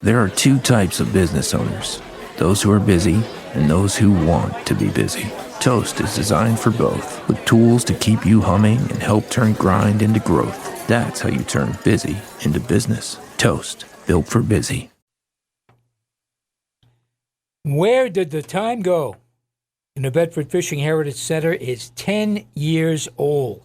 There are two types of business owners, those who are busy and those who want to be busy. Toast is designed for both, with tools to keep you humming and help turn grind into growth. That's how you turn busy into business. Toast, built for busy. Where did the time go? The Bedford Fishing Heritage Center is 10 years old.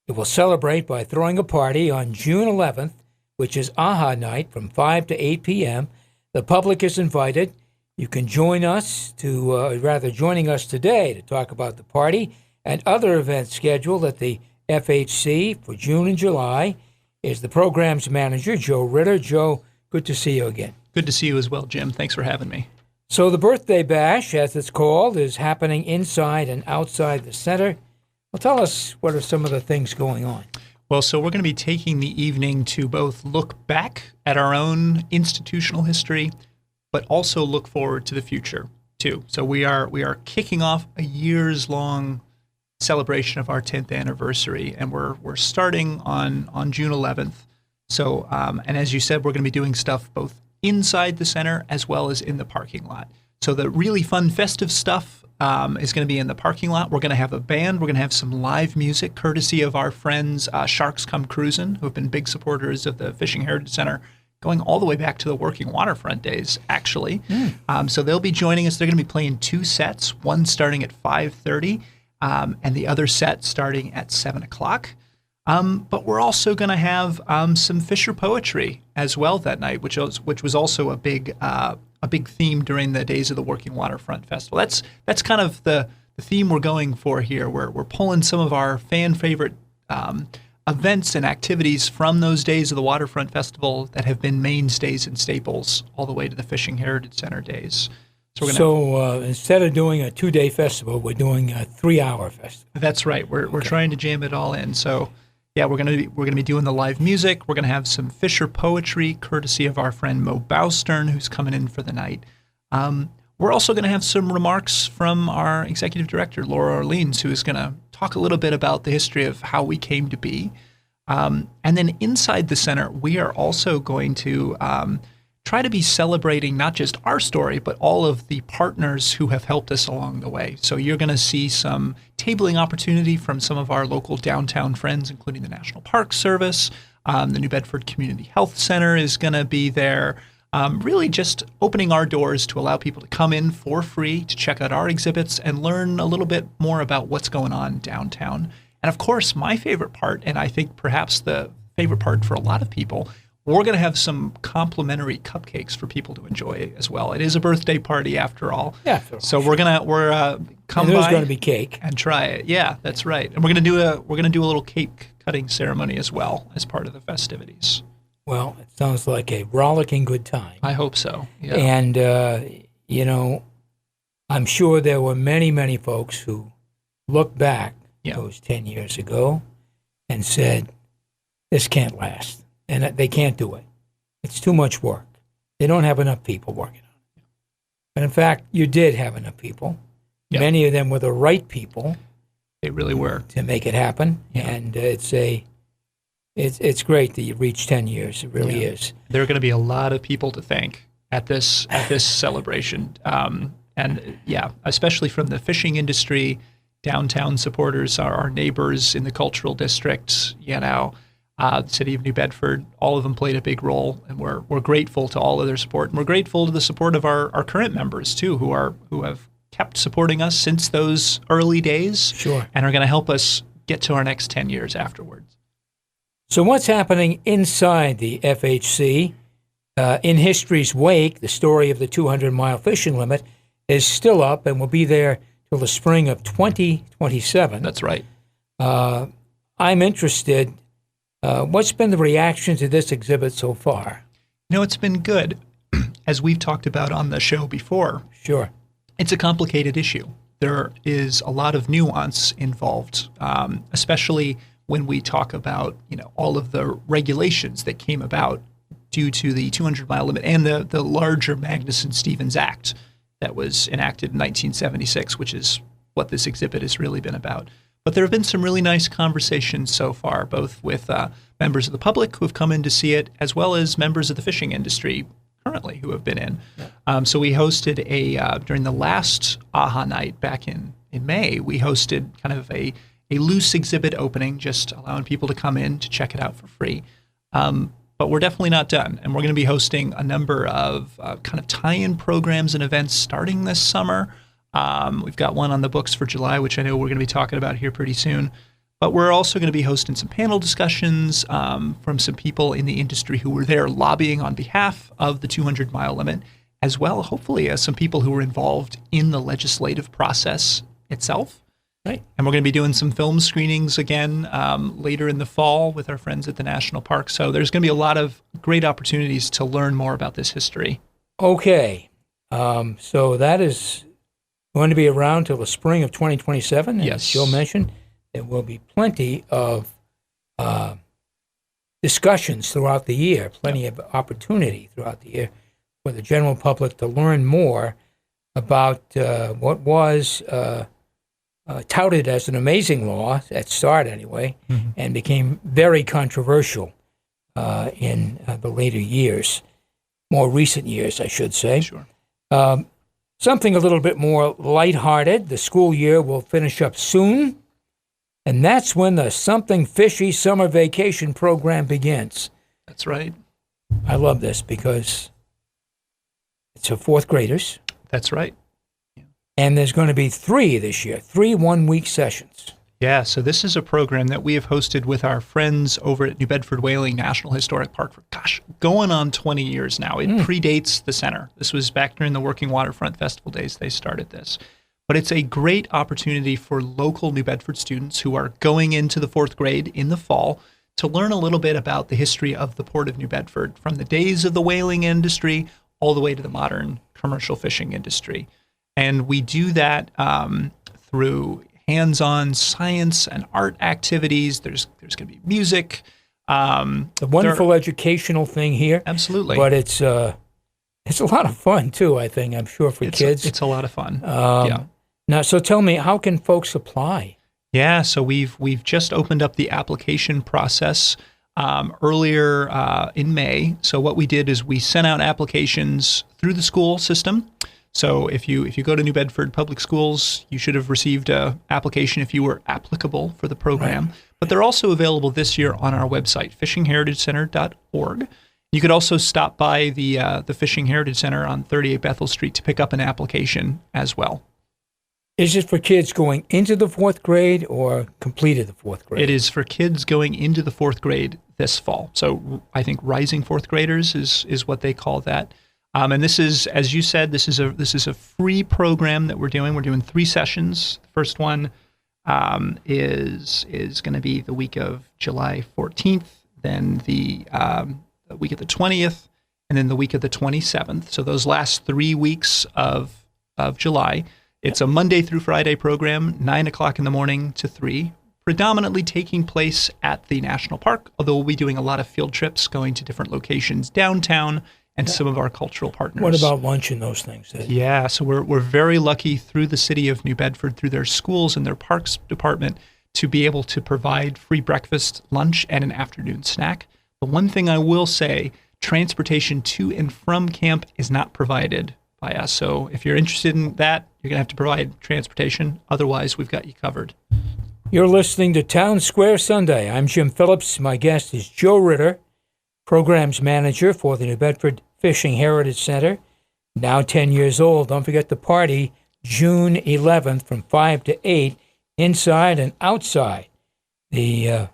It will celebrate by throwing a party on June 11th, which is AHA night from 5 to 8 p.m. The public is invited. You can join us joining us today to talk about the party and other events scheduled at the FHC for June and July. Is the program's manager, Joe Ritter. Joe, good to see you again. Good to see you as well, Jim. Thanks for having me. So the birthday bash, as it's called, is happening inside and outside the center. Well, tell us, what are some of the things going on? Well, so we're going to be taking the evening to both look back at our own institutional history, but also look forward to the future, too. So we are kicking off a years-long celebration of our 10th anniversary, and we're starting on June 11th. So, and as you said, we're going to be doing stuff both inside the center as well as in the parking lot. So the really fun, festive stuff is going to be in the parking lot. We're going to have a band. We're going to have some live music, courtesy of our friends Sharks Come Cruisin', who have been big supporters of the Fishing Heritage Center, going all the way back to the working waterfront days, actually. So they'll be joining us. They're going to be playing two sets, one starting at 5:30 and the other set starting at 7 o'clock. But we're also going to have some Fisher poetry as well that night, which was also a big theme during the days of the Working Waterfront Festival. That's kind of the theme we're going for here. We're pulling some of our fan favorite events and activities from those days of the Waterfront Festival that have been mainstays and staples all the way to the Fishing Heritage Center days. So instead of doing a 2-day festival, we're doing a 3-hour festival. That's right. We're trying to jam it all in. So yeah, we're gonna be doing the live music. We're gonna have some Fisher poetry, courtesy of our friend Mo Boustern, who's coming in for the night. We're also gonna have some remarks from our executive director, Laura Orleans, who is gonna talk a little bit about the history of how we came to be. And then inside the center, we are also going to try to be celebrating not just our story, but all of the partners who have helped us along the way. So you're going to see some tabling opportunity from some of our local downtown friends, including the National Park Service. The New Bedford Community Health Center is going to be there. Really just opening our doors to allow people to come in for free to check out our exhibits and learn a little bit more about what's going on downtown. And of course, my favorite part, and I think perhaps the favorite part for a lot of people, we're going to have some complimentary cupcakes for people to enjoy as well. It is a birthday party after all. Yeah. So we're come there's by going to be cake and try it. Yeah, that's right. And we're going to do a little cake cutting ceremony as well as part of the festivities. Well, it sounds like a rollicking good time. I hope so. Yeah. And I'm sure there were many, many folks who looked back those 10 years ago and said, "This can't last." And they can't do it. It's too much work. They don't have enough people working on it. But in fact, you did have enough people. Yep. Many of them were the right people. They really were. To make it happen. Yeah. And it's great that you reached 10 years. It really is. There are going to be a lot of people to thank at this celebration. And especially from the fishing industry, downtown supporters, our neighbors in the cultural district, the city of New Bedford, all of them played a big role, and we're grateful to all of their support, and we're grateful to the support of our current members too, who have kept supporting us since those early days, sure, and are going to help us get to our next 10 years afterwards. So what's happening inside the FHC? In history's wake, the story of the 200-mile fishing limit is still up and will be there till the spring of 2027. That's right. I'm interested. What's been the reaction to this exhibit so far? It's been good. As we've talked about on the show before, sure, it's a complicated issue. There is a lot of nuance involved, especially when we talk about all of the regulations that came about due to the 200-mile limit and the larger Magnuson-Stevens Act that was enacted in 1976, which is what this exhibit has really been about. But there have been some really nice conversations so far, both with members of the public who have come in to see it, as well as members of the fishing industry currently who have been in. So we hosted during the last AHA night back in May, we hosted kind of a loose exhibit opening, just allowing people to come in to check it out for free. But we're definitely not done. And we're going to be hosting a number of kind of tie-in programs and events starting this summer. We've got one on the books for July, which I know we're going to be talking about here pretty soon. But we're also going to be hosting some panel discussions from some people in the industry who were there lobbying on behalf of the 200-mile limit, as well, hopefully, as some people who were involved in the legislative process itself. Right. And we're going to be doing some film screenings again later in the fall with our friends at the National Park. So there's going to be a lot of great opportunities to learn more about this history. Okay. So that is going to be around till the spring of 2027. Yes. As Joe mentioned, there will be plenty of discussions throughout the year, plenty of opportunity throughout the year for the general public to learn more about what was touted as an amazing law, at start anyway, and became very controversial in the later years, more recent years, I should say. Sure. Something a little bit more lighthearted. The school year will finish up soon, and that's when the Something Fishy summer vacation program begins. That's right. I love this because it's for fourth graders. That's right. And there's going to be 3 this year, 3 one-week sessions. Yeah, so this is a program that we have hosted with our friends over at New Bedford Whaling National Historic Park for, going on 20 years now. It predates the center. This was back during the Working Waterfront Festival days they started this. But it's a great opportunity for local New Bedford students who are going into the 4th grade in the fall to learn a little bit about the history of the Port of New Bedford, from the days of the whaling industry all the way to the modern commercial fishing industry. And we do that through hands-on science and art activities. There's going to be music. A wonderful educational thing here. Absolutely. But it's a lot of fun, too, I think, I'm sure, for kids. It's a lot of fun. Yeah. Now, so tell me, how can folks apply? Yeah, so we've just opened up the application process earlier in May. So what we did is we sent out applications through the school system. So if you go to New Bedford Public Schools, you should have received an application if you were applicable for the program. Right. But they're also available this year on our website, fishingheritagecenter.org. You could also stop by the Fishing Heritage Center on 38 Bethel Street to pick up an application as well. Is it for kids going into the 4th grade or completed the 4th grade? It is for kids going into the 4th grade this fall. So I think rising 4th graders is what they call that. And this is, as you said, this is a free program that we're doing. We're doing 3 sessions. The first one is going to be the week of July 14th, then the week of the 20th, and then the week of the 27th. So those last 3 weeks of July. It's a Monday through Friday program, 9 o'clock in the morning to 3, predominantly taking place at the National Park, although we'll be doing a lot of field trips going to different locations downtown and some of our cultural partners. What about lunch and those things? Yeah, so we're very lucky through the city of New Bedford, through their schools and their parks department, to be able to provide free breakfast, lunch, and an afternoon snack. The one thing I will say, transportation to and from camp is not provided by us. So if you're interested in that, you're going to have to provide transportation. Otherwise, we've got you covered. You're listening to Town Square Sunday. I'm Jim Phillips. My guest is Joe Ritter, Programs Manager for the New Bedford Fishing Heritage Center, now 10 years old. Don't forget the party, June 11th from 5 to 8, inside and outside the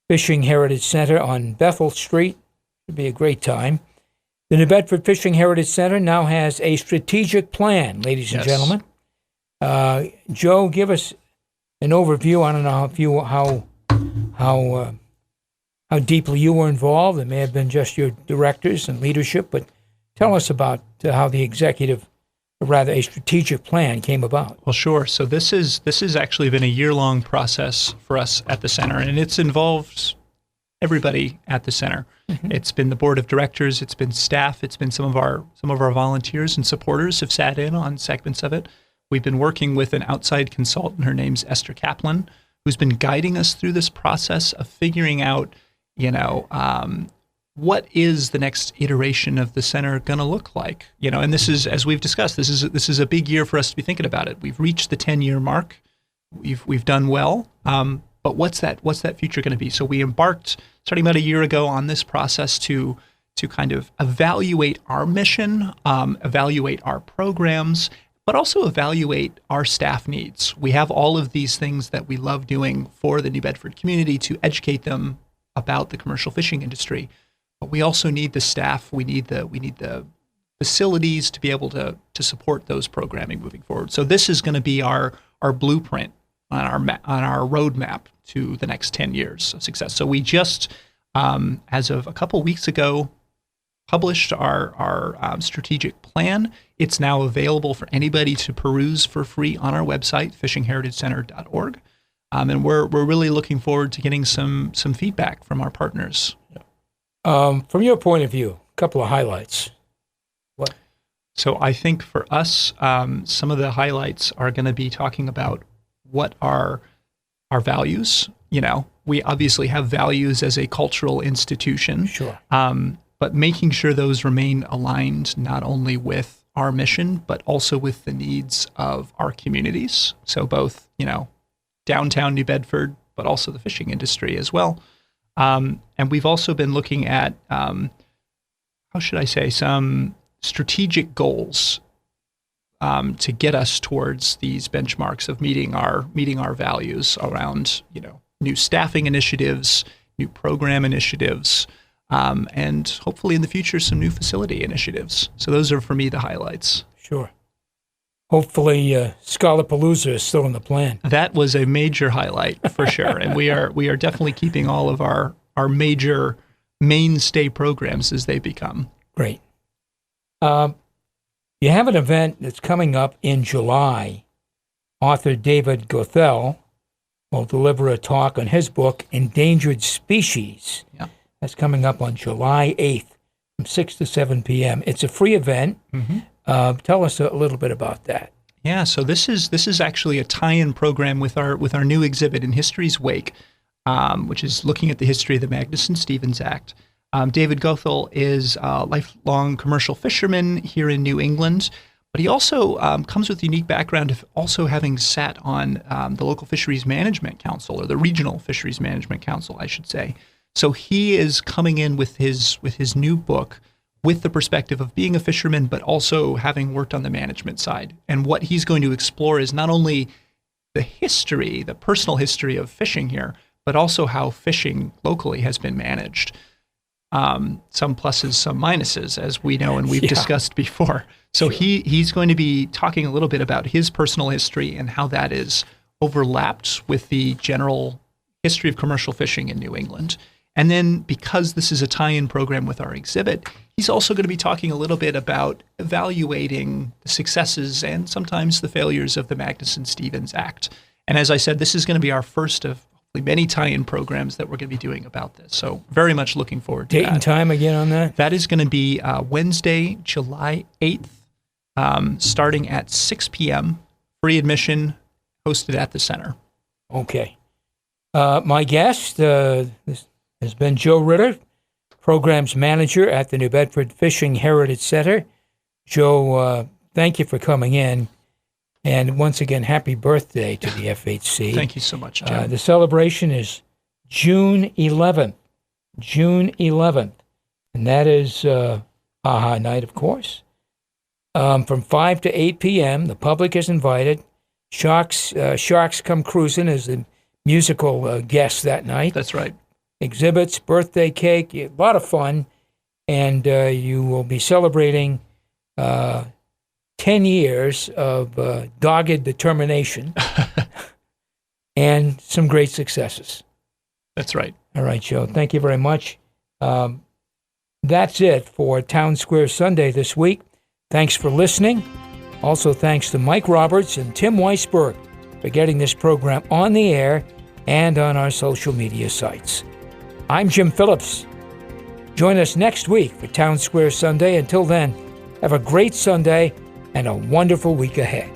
Fishing Heritage Center on Bethel Street. Should be a great time. The New Bedford Fishing Heritage Center now has a strategic plan, ladies and gentlemen. Joe, give us an overview. I don't know how deeply you were involved. It may have been just your directors and leadership, but tell us about how the a strategic plan came about. Well, sure. So this has actually been a year-long process for us at the center, and it's involved everybody at the center. Mm-hmm. It's been the board of directors, it's been staff, it's been some of our volunteers and supporters have sat in on segments of it. We've been working with an outside consultant. Her name's Esther Kaplan, who's been guiding us through this process of figuring out, what is the next iteration of the center going to look like? And this is, as we've discussed, this is a big year for us to be thinking about it. We've reached the 10-year mark. We've done well. But what's that future going to be? So we embarked, starting about a year ago, on this process to kind of evaluate our mission, evaluate our programs, but also evaluate our staff needs. We have all of these things that we love doing for the New Bedford community to educate them about the commercial fishing industry. But we also need the staff. We need the facilities to be able to support those programming moving forward. So this is going to be our blueprint on our roadmap to the next 10 years of success. So we just, as of a couple weeks ago, published our strategic plan. It's now available for anybody to peruse for free on our website, fishingheritagecenter.org. And we're really looking forward to getting some feedback from our partners. From your point of view, a couple of highlights. What? So I think for us, some of the highlights are going to be talking about what are our values. We obviously have values as a cultural institution. Sure. But making sure those remain aligned not only with our mission, but also with the needs of our communities. So both, downtown New Bedford, but also the fishing industry as well. And we've also been looking at, some strategic goals to get us towards these benchmarks of meeting our values around, new staffing initiatives, new program initiatives, and hopefully in the future, some new facility initiatives. So those are, for me, the highlights. Sure. Hopefully, Scalapalooza is still in the plan. That was a major highlight for sure. And we are definitely keeping all of our major mainstay programs as they become. Great. You have an event that's coming up in July. Author David Goethel will deliver a talk on his book, Endangered Species. Yeah. That's coming up on July 8th from 6 to 7 p.m. It's a free event. Mm-hmm. Tell us a little bit about that. Yeah, so this is actually a tie-in program with our new exhibit, In History's Wake, which is looking at the history of the Magnuson-Stevens Act. David Goethel is a lifelong commercial fisherman here in New England, but he also comes with a unique background of also having sat on the local Fisheries Management Council, or the Regional Fisheries Management Council, I should say. So he is coming in with his new book with the perspective of being a fisherman, but also having worked on the management side. And what he's going to explore is not only the history, the personal history of fishing here, but also how fishing locally has been managed. Some pluses, some minuses, as we know and we've discussed before. So Sure. he's going to be talking a little bit about his personal history and how that is overlapped with the general history of commercial fishing in New England. And then, because this is a tie-in program with our exhibit, he's also going to be talking a little bit about evaluating the successes and sometimes the failures of the Magnuson-Stevens Act. And as I said, this is going to be our first of hopefully many tie-in programs that we're going to be doing about this. So very much looking forward to that. Date and time again on that? That is going to be Wednesday, July 8th, starting at 6 p.m., free admission, hosted at the center. Okay. My guest has been Joe Ritter, Programs Manager at the New Bedford Fishing Heritage Center. Joe, thank you for coming in. And once again, happy birthday to the FHC. Thank you so much, Jim. The celebration is June 11th. June 11th. And that is AHA night, of course. From 5 to 8 p.m., the public is invited. Sharks Come Cruising as the musical guest that night. That's right. Exhibits, birthday cake, a lot of fun. And you will be celebrating 10 years of dogged determination and some great successes. That's right. All right, Joe. Thank you very much. That's it for Town Square Sunday this week. Thanks for listening. Also, thanks to Mike Roberts and Tim Weisberg for getting this program on the air and on our social media sites. I'm Jim Phillips. Join us next week for Town Square Sunday. Until then, have a great Sunday and a wonderful week ahead.